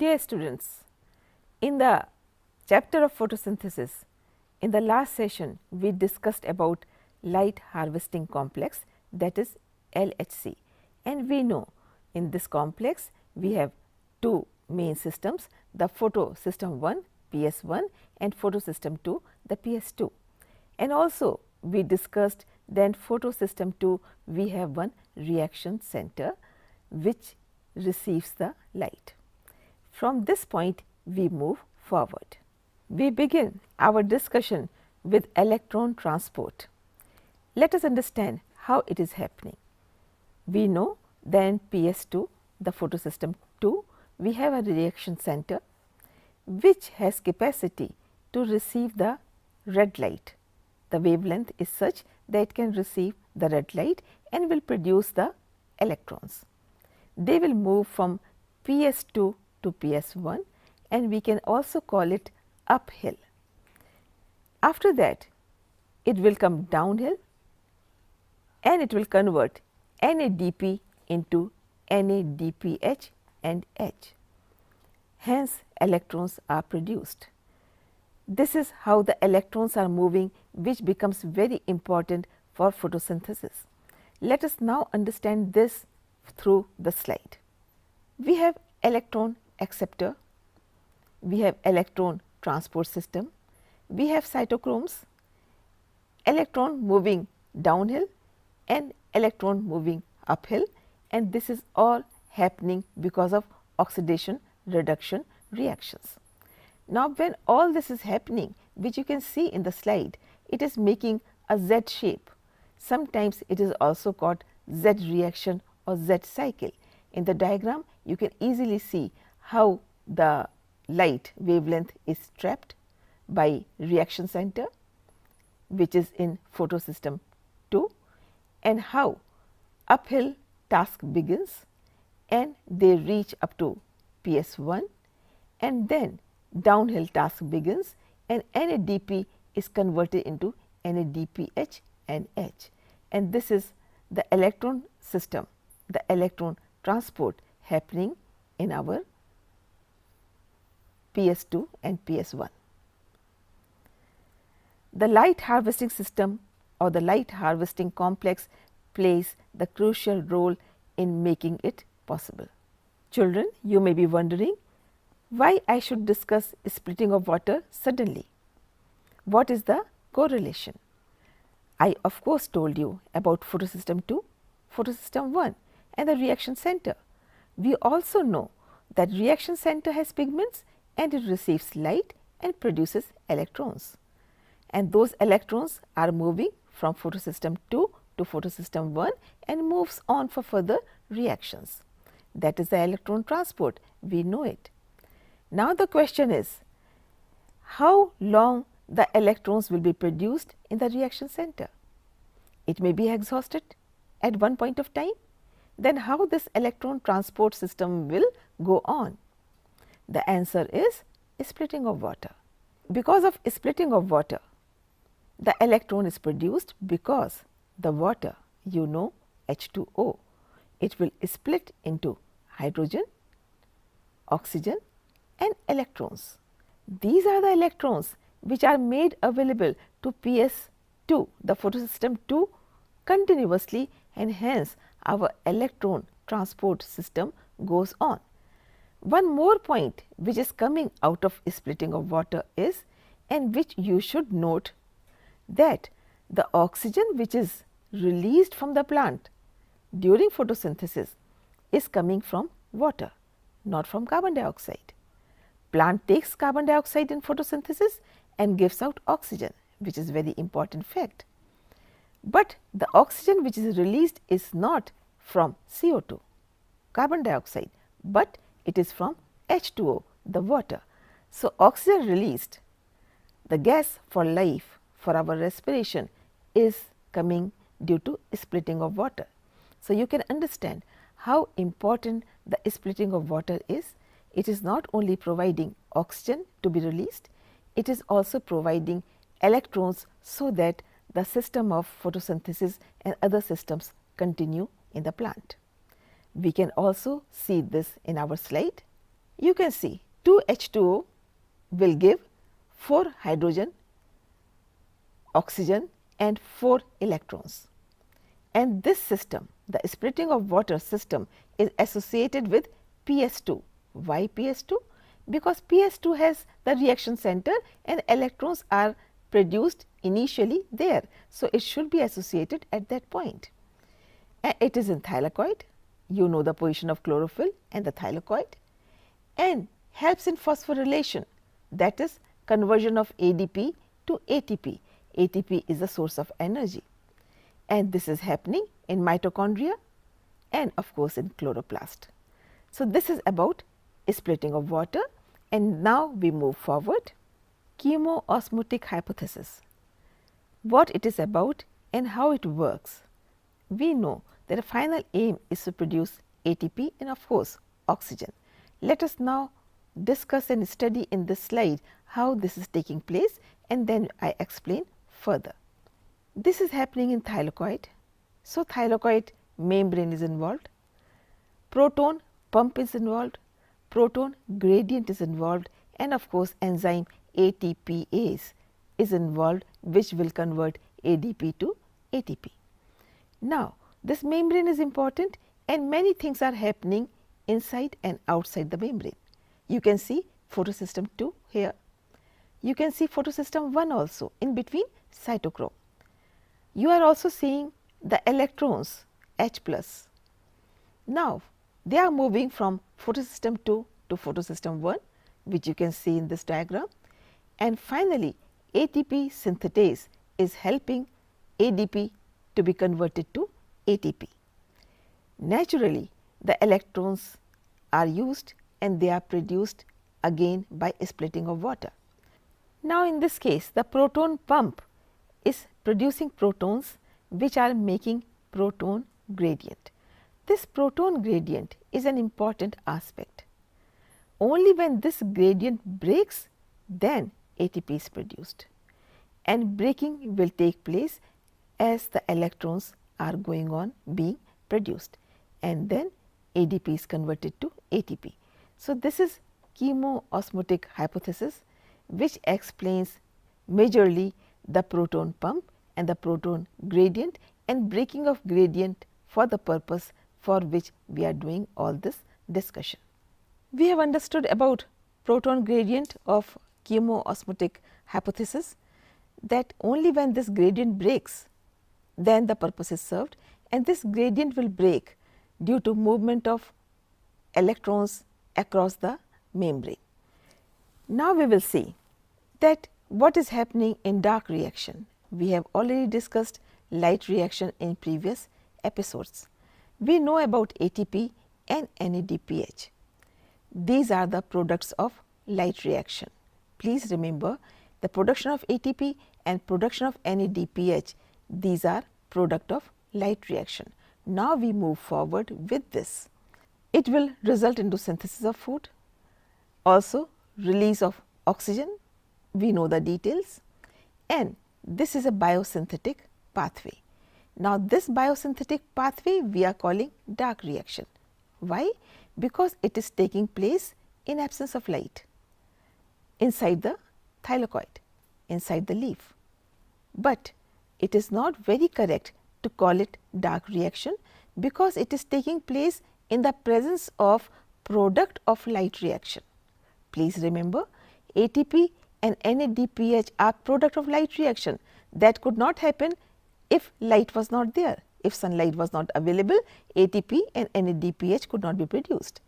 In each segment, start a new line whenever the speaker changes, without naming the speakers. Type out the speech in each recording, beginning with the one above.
Dear students, in the chapter of photosynthesis, in the last session we discussed about light harvesting complex, that is LHC, and we know in this complex we have two main systems, the photosystem 1 PS1 and photosystem 2 the PS2, and also we discussed then photosystem 2 we have one reaction center which receives the light. From this point we move forward. We begin our discussion with electron transport. Let us understand how it is happening. We know then PS2, the photosystem 2, we have a reaction center which has capacity to receive the red light. The wavelength is such that it can receive the red light and will produce the electrons. They will move from PS2 to PS1 and we can also call it uphill. After that it will come downhill and it will convert NADP into NADPH and H. Hence, electrons are produced. This is how the electrons are moving, which becomes very important for photosynthesis. Let us now understand this through the slide. We have electron acceptor, we have electron transport system, we have cytochromes, electron moving downhill and electron moving uphill, and this is all happening because of oxidation reduction reactions. Now, when all this is happening, which you can see in the slide, it is making a Z shape. Sometimes it is also called Z reaction or Z cycle. In the diagram, you can easily see how the light wavelength is trapped by reaction center, which is in photosystem 2, and how uphill task begins and they reach up to PS1, and then downhill task begins and NADP is converted into NADPH and H, and this is the electron system, the electron transport happening in our PS2 and PS1. The light harvesting system or the light harvesting complex plays the crucial role in making it possible. Children, you may be wondering why I should discuss splitting of water suddenly. What is the correlation? I of course told you about photosystem 2, photosystem 1 and the reaction center. We also know that reaction center has pigments and it receives light and produces electrons, and those electrons are moving from photosystem 2 to photosystem 1 and moves on for further reactions. That is the electron transport, we know it. Now the question is, how long the electrons will be produced in the reaction center? It may be exhausted at one point of time. Then how this electron transport system will go on? The answer is splitting of water. Because of splitting of water, the electron is produced because the water, you know, H2O, it will split into hydrogen, oxygen and electrons. These are the electrons which are made available to PS2, the photosystem 2 continuously, and hence our electron transport system goes on. One more point which is coming out of splitting of water is, and which you should note, that the oxygen which is released from the plant during photosynthesis is coming from water, not from carbon dioxide. Plant takes carbon dioxide in photosynthesis and gives out oxygen, which is very important fact. But the oxygen which is released is not from CO2, carbon dioxide, but it is from H2O, the water. So, oxygen released, the gas for life, for our respiration, is coming due to splitting of water. So, you can understand how important the splitting of water is. It is not only providing oxygen to be released, it is also providing electrons so that the system of photosynthesis and other systems continue in the plant. We can also see this in our slide. You can see 2H2O will give 4 hydrogen, oxygen and 4 electrons. And this system, the splitting of water system, is associated with PS2. Why PS2? Because PS2 has the reaction center and electrons are produced initially there. So, it should be associated at that point. And it is in thylakoid. You know the position of chlorophyll and the thylakoid, and helps in phosphorylation, that is conversion of ADP to ATP. ATP is the source of energy, and this is happening in mitochondria and of course in chloroplast. So, this is about splitting of water, and now we move forward. Chemoosmotic hypothesis, what it is about and how it works. We know that the final aim is to produce ATP and of course oxygen. Let us now discuss and study in this slide how this is taking place, and then I explain further. This is happening in thylakoid. So, thylakoid membrane is involved, proton pump is involved, proton gradient is involved, and of course enzyme ATPase is involved, which will convert ADP to ATP. Now, this membrane is important and many things are happening inside and outside the membrane. You can see photosystem 2 here. You can see photosystem 1 also in between cytochrome. You are also seeing the electrons H plus. Now, they are moving from photosystem 2 to photosystem 1, which you can see in this diagram, and finally ATP synthetase is helping ADP to be converted to ATP. Naturally, the electrons are used and they are produced again by splitting of water. Now, in this case the proton pump is producing protons which are making proton gradient. This proton gradient is an important aspect. Only when this gradient breaks, then ATP is produced, and breaking will take place as the electrons are going on being produced, and then ADP is converted to ATP. So, this is chemoosmotic hypothesis, which explains majorly the proton pump and the proton gradient and breaking of gradient for the purpose for which we are doing all this discussion. We have understood about proton gradient of chemoosmotic hypothesis, that only when this gradient breaks, then the purpose is served, and this gradient will break due to movement of electrons across the membrane. Now, we will see that what is happening in dark reaction. We have already discussed light reaction in previous episodes. We know about ATP and NADPH. These are the products of light reaction. Please remember, the production of ATP and production of NADPH, these are product of light reaction. Now, we move forward with this. It will result into synthesis of food, also release of oxygen, we know the details, and this is a biosynthetic pathway. Now, this biosynthetic pathway we are calling dark reaction. Why? Because it is taking place in absence of light inside the thylakoid, inside the leaf. But it is not very correct to call it dark reaction, because it is taking place in the presence of product of light reaction. Please remember, ATP and NADPH are product of light reaction. That could not happen if light was not there. If sunlight was not available, ATP and NADPH could not be produced.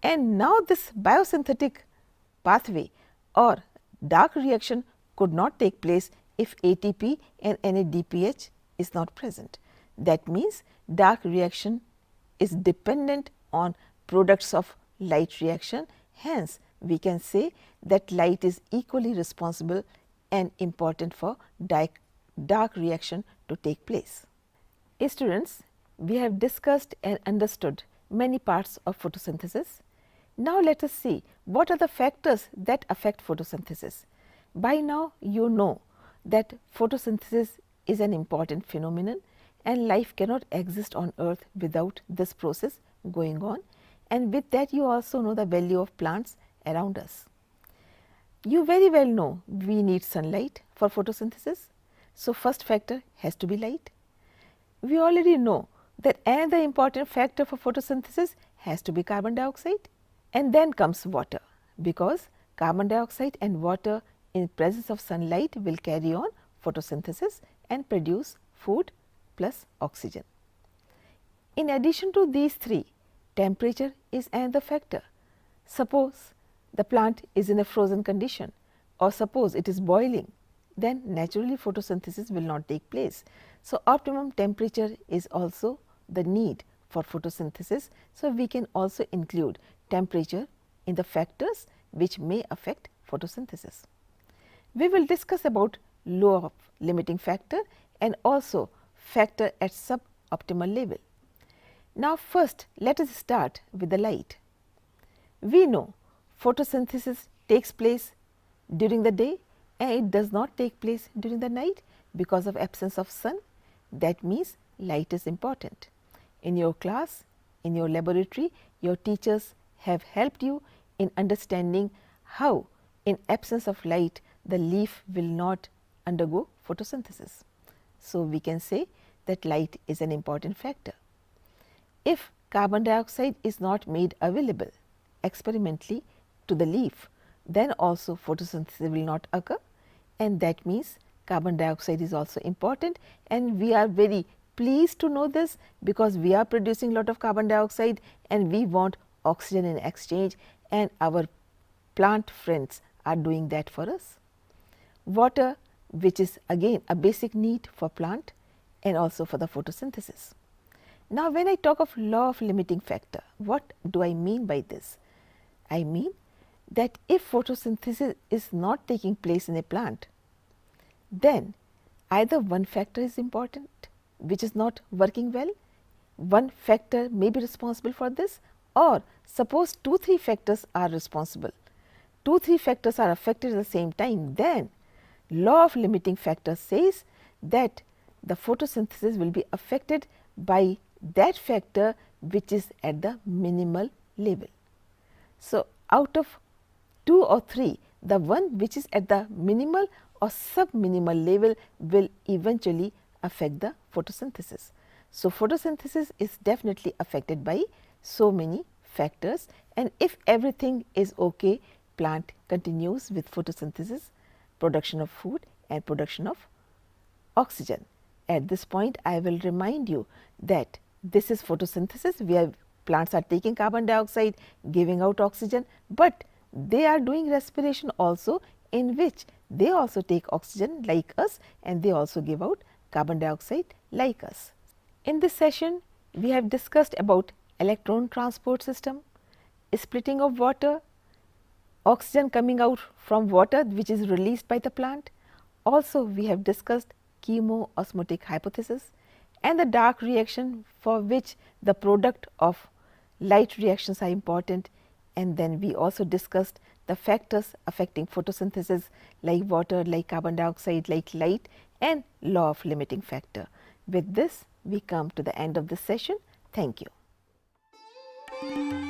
And now, this biosynthetic pathway or dark reaction could not take place if ATP and NADPH is not present. That means, dark reaction is dependent on products of light reaction. Hence, we can say that light is equally responsible and important for dark reaction to take place. Students, we have discussed and understood many parts of photosynthesis. Now, let us see what are the factors that affect photosynthesis. By now, you know that photosynthesis is an important phenomenon and life cannot exist on earth without this process going on, and with that you also know the value of plants around us. You very well know we need sunlight for photosynthesis. So, first factor has to be light. We already know that another important factor for photosynthesis has to be carbon dioxide, and then comes water, because carbon dioxide and water in presence of sunlight will carry on photosynthesis and produce food plus oxygen. In addition to these three, temperature is another factor. Suppose the plant is in a frozen condition, or suppose it is boiling, then naturally photosynthesis will not take place. So, optimum temperature is also the need for photosynthesis. So, we can also include temperature in the factors which may affect photosynthesis. We will discuss about law of limiting factor and also factor at suboptimal level. Now, first let us start with the light. We know photosynthesis takes place during the day and it does not take place during the night because of absence of sun. That means light is important. In your class, in your laboratory, your teachers have helped you in understanding how in absence of light the leaf will not undergo photosynthesis. So, we can say that light is an important factor. If carbon dioxide is not made available experimentally to the leaf, then also photosynthesis will not occur, and that means carbon dioxide is also important, and we are very pleased to know this because we are producing lot of carbon dioxide and we want oxygen in exchange, and our plant friends are doing that for us. Water, which is again a basic need for plant and also for the photosynthesis. Now, when I talk of law of limiting factor, what do I mean by this? I mean that if photosynthesis is not taking place in a plant, then either one factor is important which is not working well, one factor may be responsible for this, or suppose 2-3 factors are responsible, 2-3 factors are affected at the same time, then law of limiting factor says that the photosynthesis will be affected by that factor which is at the minimal level. So, out of 2 or 3, the one which is at the minimal or subminimal level will eventually affect the photosynthesis. So, photosynthesis is definitely affected by so many factors, and if everything is okay, plant continues with photosynthesis, production of food and production of oxygen. At this point, I will remind you that this is photosynthesis where plants are taking carbon dioxide, giving out oxygen, but they are doing respiration also, in which they also take oxygen like us and they also give out carbon dioxide like us. In this session, we have discussed about electron transport system, splitting of water, oxygen coming out from water which is released by the plant. Also, we have discussed chemoosmotic hypothesis and the dark reaction for which the product of light reactions are important, and then we also discussed the factors affecting photosynthesis like water, like carbon dioxide, like light, and law of limiting factor. With this, we come to the end of this session. Thank you.